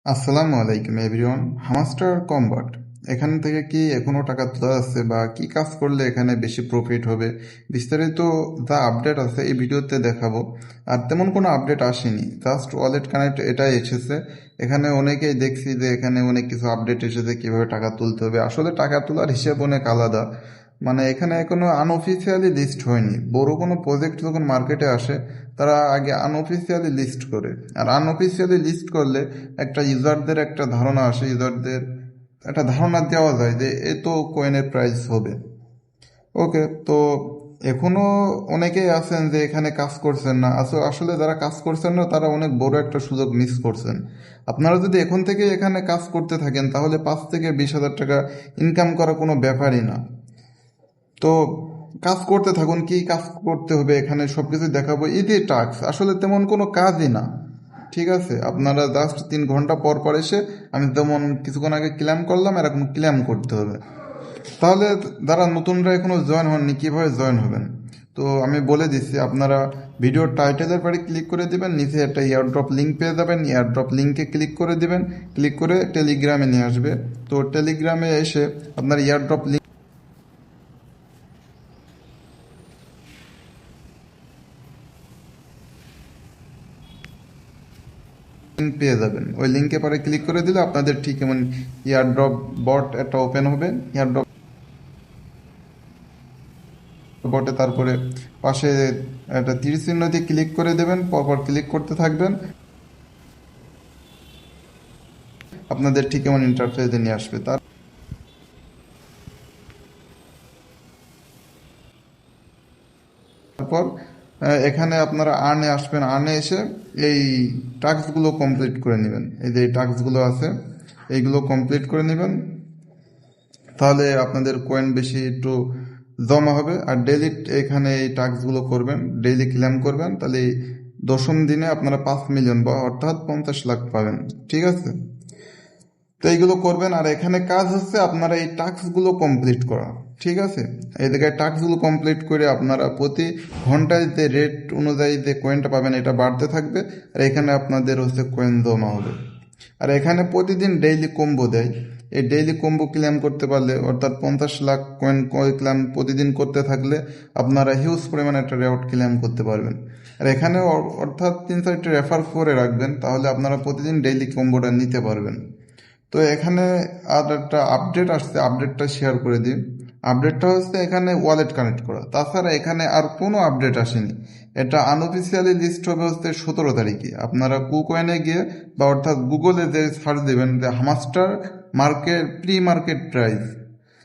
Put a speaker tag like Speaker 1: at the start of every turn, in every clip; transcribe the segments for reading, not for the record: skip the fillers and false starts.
Speaker 1: আসসালামু আলাইকুম everyone. Hamster combat এখান থেকে কি এখনো টাকা তোলা যাচ্ছে বা কি কাজ করলে এখানে বেশি প্রফিট হবে, বিস্তারিত যা আপডেট আছে এই ভিডিওতে দেখাবো। আর তেমন কোনো আপডেট আসেনি, জাস্ট ওয়ালেট কানেক্ট এটাই এসেছে। এখানে অনেকেই দেখছি যে এখানে অনেক কিছু আপডেট এসেছে কিভাবে টাকা তুলতে হবে। আসলে টাকা তোলার হিসেব অনেক আলাদা, মানে এখানে এখনো আনঅফিসিয়ালি লিস্ট হয়নি। বড় কোনো প্রজেক্ট যখন মার্কেটে আসে তারা আগে আনঅফিসিয়ালি লিস্ট করে, আর আনঅফিসিয়ালি লিস্ট করলে একটা ইউজারদের একটা ধারণা আসে, ইউজারদের একটা ধারণা দেওয়া যায় যে এত কয়েনের প্রাইস হবে। ওকে, তো এখনো অনেকেই আছেন যে এখানে কাজ করছেন না। আসলে যারা কাজ করছেন না তারা অনেক বড় একটা সুযোগ মিস করছেন। আপনারা যদি এখন থেকে এখানে কাজ করতে থাকেন তাহলে 5 থেকে 20 হাজার টাকা ইনকাম করা কোনো ব্যাপারই না। তো কাজ করতে থাকুন, কি কাজ করতে হবে এখানে সব কিছু দেখাবো। ইজি টাস্ক, আসলে তেমন কোনো কাজই না। ঠিক আছে, আপনারা জাস্ট 3 ঘন্টা পর পর এসে, আমি যেমন কিছুক্ষণ আগে ক্লেম করলাম এরকম ক্লেম করতে হবে। তাহলে যারা নতুনরা এখনো জয়েন হননি কিভাবে জয়েন হবেন, তো আমি বলে দিচ্ছি। আপনারা ভিডিওর টাইটেলের বাড়ি ক্লিক করে দিবেন, নিচে একটা এয়ারড্রপ লিঙ্ক পেয়ে যাবেন। এয়ারড্রপ লিঙ্কে ক্লিক করে দিবেন, ক্লিক করে টেলিগ্রামে নিয়ে আসবে। তো টেলিগ্রামে এসে আপনার এয়ারড্রপ লিঙ্ক পেয়ে যাবেন। ওই লিঙ্কে পরে ক্লিক করে দিলে আপনাদের ঠিক এমন এয়ারড্রপ বট একটা ওপেন হবে। এয়ারড্রপ বটে তারপরে পাশে একটা তীর চিহ্ন দিয়ে ক্লিক করে দেবেন, পরপর ক্লিক করতে থাকবেন, আপনাদের ঠিক এমন ইন্টারফেসে নিয়ে আসবে। তারপর এখানে আপনারা আর্নে আসবেন। আর্নে এসে এই টাস্কগুলো কমপ্লিট করে নেবেন। এই যে টাস্কগুলো আছে এইগুলো কমপ্লিট করে নেবেন, তাহলে আপনাদের কয়েন বেশি একটু জমা হবে। আর ডেইলি এখানে এই টাস্কগুলো করবেন, ডেইলি ক্লেম করবেন, তাহলে এই 10ম দিনে আপনারা 5 মিলিয়ন বা অর্থাৎ 50 লাখ পাবেন। ঠিক আছে, তো এইগুলো করবেন। আর এখানে কাজ হচ্ছে আপনারা এই টাস্কগুলো কমপ্লিট করা। ঠিক আছে, এই জায়গায় টাস্কগুলো কমপ্লিট করে আপনারা প্রতি ঘন্টায় যে রেট অনুযায়ী যে কয়েনটা পাবেন এটা বাড়তে থাকবে, আর এখানে আপনাদের হচ্ছে কয়েন জমা হবে। আর এখানে প্রতিদিন ডেইলি কম্বো দেয়। এই ডেইলি কম্বো ক্লেম করতে পারলে, অর্থাৎ 50 লাখ কয়েন ক্লেম প্রতিদিন করতে থাকলে আপনারা হিউজ পরিমাণে একটা রেওয়ার্ড ক্লেম করতে পারবেন। আর এখানে অর্থাৎ 3-4টি রেফার করে রাখবেন, তাহলে আপনারা প্রতিদিন ডেইলি কম্বোটা নিতে পারবেন। তো এখানে আর একটা আপডেট আসছে, আপডেটটা শেয়ার করে দিই। আপডেটটা হচ্ছে এখানে ওয়ালেট কানেক্ট করা, তাছাড়া এখানে আর কোনো আপডেট আসেনি। এটা আনঅফিসিয়ালি লিস্ট হবে হচ্ছে 17 তারিখে। আপনারা কুকয়েনে গিয়ে বা অর্থাৎ গুগলে যে সার্চ দেবেন যে hamster market pre market price,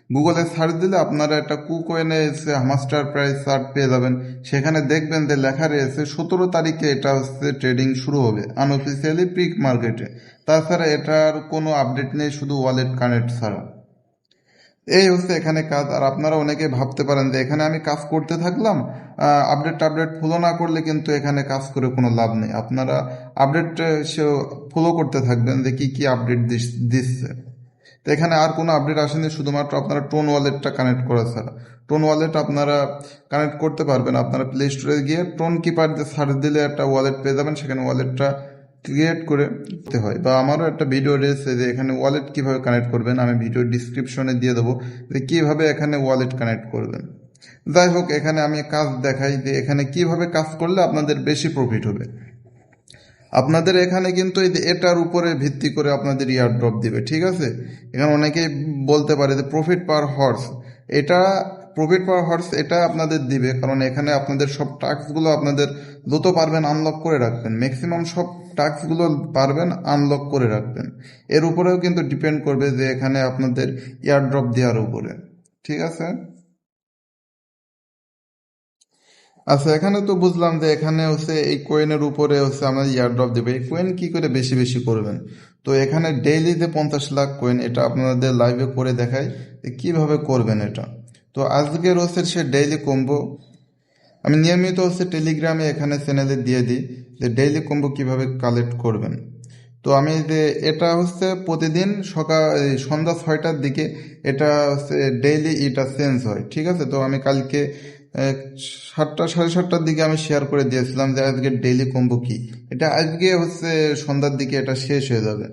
Speaker 1: গুগলে সার্চ দিলে আপনারা একটা কুকয়েনে এসে হামাস্টার প্রাইস সার্চ পেয়ে যাবেন। সেখানে দেখবেন যে লেখা রয়েছে 17 তারিখে এটা হচ্ছে ট্রেডিং শুরু হবে আনঅফিসিয়ালি প্রি মার্কেটে। তাছাড়া এটার কোনো আপডেট নেই, শুধু ওয়ালেট কানেক্ট ছাড়া। এই হচ্ছে এখানে কাজ। আর আপনারা অনেকে ভাবতে পারেন যে এখানে আমি কাজ করতে থাকলাম, আপডেট টাপডেট ফলো না করলে কিন্তু এখানে কাজ করে কোনো লাভ নেই। আপনারা আপডেট ফলো করতে থাকবেন যে কি কি আপডেট দিচ্ছে। তো এখানে আর কোনো আপডেট আসেনি, শুধুমাত্র আপনারা টোন ওয়ালেটটা কানেক্ট করা ছাড়া। টোন ওয়ালেট আপনারা কানেক্ট করতে পারবেন। আপনারা প্লে স্টোরে গিয়ে টোন কিপার দিয়ে সার্চ দিলে একটা ওয়ালেট পেয়ে যাবেন, সেখানে ওয়ালেটটা ক্রিয়েট করে দিতে হয়। বা আমারও একটা ভিডিও রয়েছে যে এখানে ওয়ালেট কিভাবে কানেক্ট করবেন, আমি ভিডিও ডিসক্রিপশনে দিয়ে দেবো যে কীভাবে এখানে ওয়ালেট কানেক্ট করবেন। যাই হোক, এখানে আমি কাজ দেখাই যে এখানে কিভাবে কাজ করলে আপনাদের বেশি প্রফিট হবে। আপনাদের এখানে কিন্তু এটার উপরে ভিত্তি করে আপনাদের ইয়ার ড্রপ দিবে। ঠিক আছে, এখানে অনেকেই বলতে পারে যে প্রফিট পার হর্স, এটা প্রফিট পার হর্স এটা আপনাদের দিবে, কারণ এখানে আপনাদের সব টাস্কগুলো আপনাদের যত পারবেন আনলক করে রাখবেন। ম্যাক্সিমাম সব টাস্কগুলো পারবেন আনলক করে রাখবেন। এর উপরেও কিন্তু ডিপেন্ড করবে যে এখানে আপনাদের ইয়ার ড্রপ দেওয়ার উপরে। ঠিক আছে, আচ্ছা এখানে তো বুঝলাম যে এখানে হচ্ছে এই কোয়েনের উপরে হচ্ছে আমাদের ইয়ারড্রপ দেবে। এই কোয়েন কি করে বেশি বেশি করবেন, তো এখানে ডেইলি যে 50 লাখ কোয়েন এটা আপনাদের লাইভে করে দেখায় যে কিভাবে করবেন এটা। তো আজকের হচ্ছে সে ডেইলি কম্বো আমি নিয়মিত হচ্ছে টেলিগ্রামে এখানে চ্যানেলে দিয়ে দিই যে ডেইলি কম্বো কিভাবে কালেক্ট করবেন। তো আমি যে এটা হচ্ছে প্রতিদিন এই সন্ধ্যা 6টার দিকে এটা হচ্ছে ডেইলি এটা চেঞ্জ হয়। ঠিক আছে, তো আমি কালকে এক 7টা 7:30টার দিকে আমি শেয়ার করে দিয়েছিলাম যে আজকে ডেইলি কম্বো কি। এটা আজকে হচ্ছে সন্ধ্যার দিকে এটা শেষ হয়ে যাবে।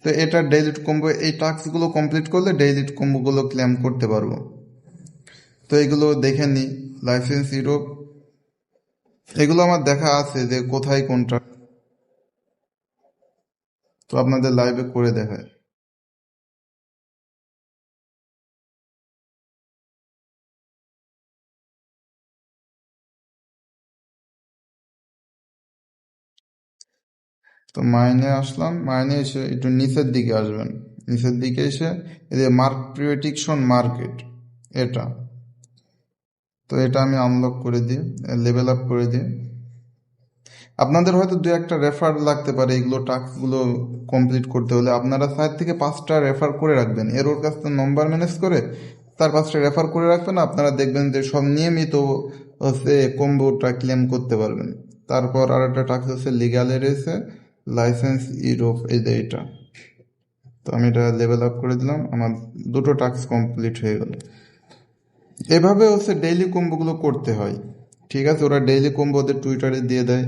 Speaker 1: তো এটা ডেইলি কম্বো, এই টাস্কগুলো কমপ্লিট করলে ডেইলি কম্বোগুলো ক্লেম করতে পারবো। তো এগুলো দেখে নিই, লাইসেন্স ইউরোপ, এগুলো আমার দেখা আছে যে কোথায় কোনটা, তো আপনাদের লাইভে করে দেখায়। তো মাইনে আসলাম, মাইনে এসে একটু নিচের দিকে আসবেন, নিচের দিকে এসে এই যে মার্ক প্রিডিকশন মার্কেট, এটা, তো এটা আমি আনলক করে দিই, লেভেল আপ করে দিই। আপনাদের হয়তো 2-1টা রেফার লাগতে পারে এগুলো টাস্কগুলো কমপ্লিট করতে হলে। আপনারা 4 থেকে 5টা রেফার করে রাখবেন, এর ওর কাছ থেকে নম্বর ম্যানেজ করে 4-5টা রেফার করে রাখবেন। আপনারা দেখবেন যে সব নিয়মিত হচ্ছে কম্বোটা ক্লেম করতে পারবেন। তারপর আর একটা টাস্ক হচ্ছে লিগালে রয়েছে, লাইসেন্স ইউরোপ, এই যে এটা। তো আমি এটা লেভেল আপ করে দিলাম, আমার 2টো টাস্ক কমপ্লিট হয়ে গেল। এভাবে হচ্ছে ডেইলি কম্বোগুলো করতে হয়, ঠিক আছে। ওরা ডেইলি কম্বো ওদের টুইটারে দিয়ে দেয়,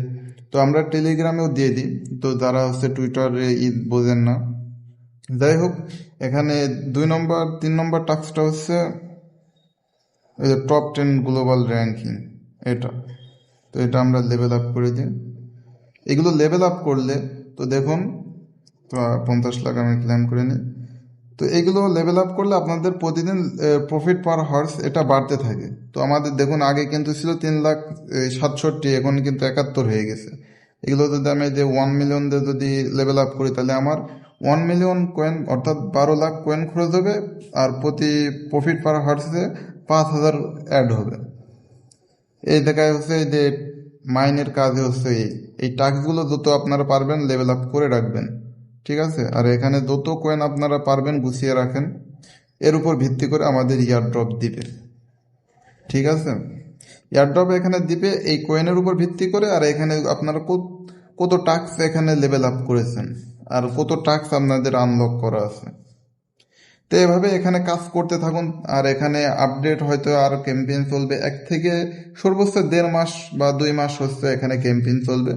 Speaker 1: তো আমরা টেলিগ্রামেও দিয়ে দিই। তো যারা হচ্ছে টুইটারে বোঝেন না, যাই হোক, এখানে 2 নম্বর 3 নম্বর টাস্কটা হচ্ছে এই যে টপ 10 গ্লোবাল র্যাঙ্কিং, এটা। তো এটা আমরা লেভেল আপ করে দিই। এগুলো লেভেল আপ করলে তো দেখুন, তো 50 লাখ আমি ক্লেম করে নিই। তো এগুলো লেভেল আপ করলে আপনাদের প্রতিদিন প্রফিট পার হর্স এটা বাড়তে থাকে। তো আমাদের দেখুন আগে কিন্তু ছিল 3,67,000, এখন কিন্তু 71 হয়ে গেছে। এগুলো যদি আমি যে 1 মিলিয়ন দিয়ে যদি লেভেল আপ করি, তাহলে আমার 1 মিলিয়ন কয়েন অর্থাৎ 12 লাখ কয়েন খরচ হবে, আর প্রতি প্রফিট পার হর্সে 5,000 অ্যাড হবে। এই দেখায় হচ্ছে এই যে মাইনের কাজ হচ্ছে এই টাস্কগুলো যত আপনারা পারবেন লেভেল আপ করে রাখবেন, ঠিক আছে। আর এখানে যত কয়েন আপনারা পারবেন গুছিয়ে রাখেন, এর উপর ভিত্তি করে আমাদের ইয়ার ড্রপ দিবে, ঠিক আছে। ইয়ার ড্রপ এখানে দিবে এই কয়েনের উপর ভিত্তি করে, আর এখানে আপনারা কত টাস্ক এখানে লেভেল আপ করেছেন আর কত টাস্ক আপনাদের আনলক করা আছে। তো এভাবে এখানে কাজ করতে থাকুন। আর এখানে আপডেট হয়তো আর ক্যাম্পেইন চলবে 1 থেকে সর্বোচ্চ 1.5 মাস বা 2 মাস হচ্ছে এখানে ক্যাম্পেইন চলবে।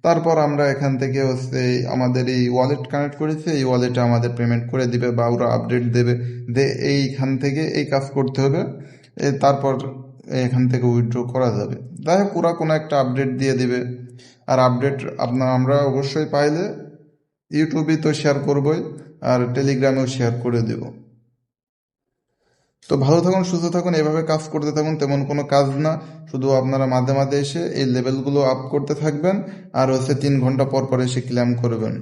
Speaker 1: তারপর আমরা এখান থেকে হচ্ছে আমাদের এই ওয়ালেট কানেক্ট করেছে, এই ওয়ালেটে আমাদের পেমেন্ট করে দিবে বা ওরা আপডেট দেবে যে এইখান থেকে এই কাজ করতে হবে, তারপর এখান থেকে উইথড্র করা যাবে। যাই হোক, ওরা কোনো একটা আপডেট দিয়ে দিবে। আর আপডেট আমরা অবশ্যই পাইলে ইউটিউবে তো শেয়ার করবই, আর টেলিগ্রামেও শেয়ার করে দেব। তো ভালো থাকুন, সুস্থ থাকুন, এভাবে কাজ করতে থাকুন। তেমন কোনো কাজ না, শুধু আপনারা মাঝে মাঝে এসে এই লেভেলগুলো আপ করতে থাকবেন, আর হচ্ছে 3 ঘন্টা পর পর এসে ক্লেম করবেন।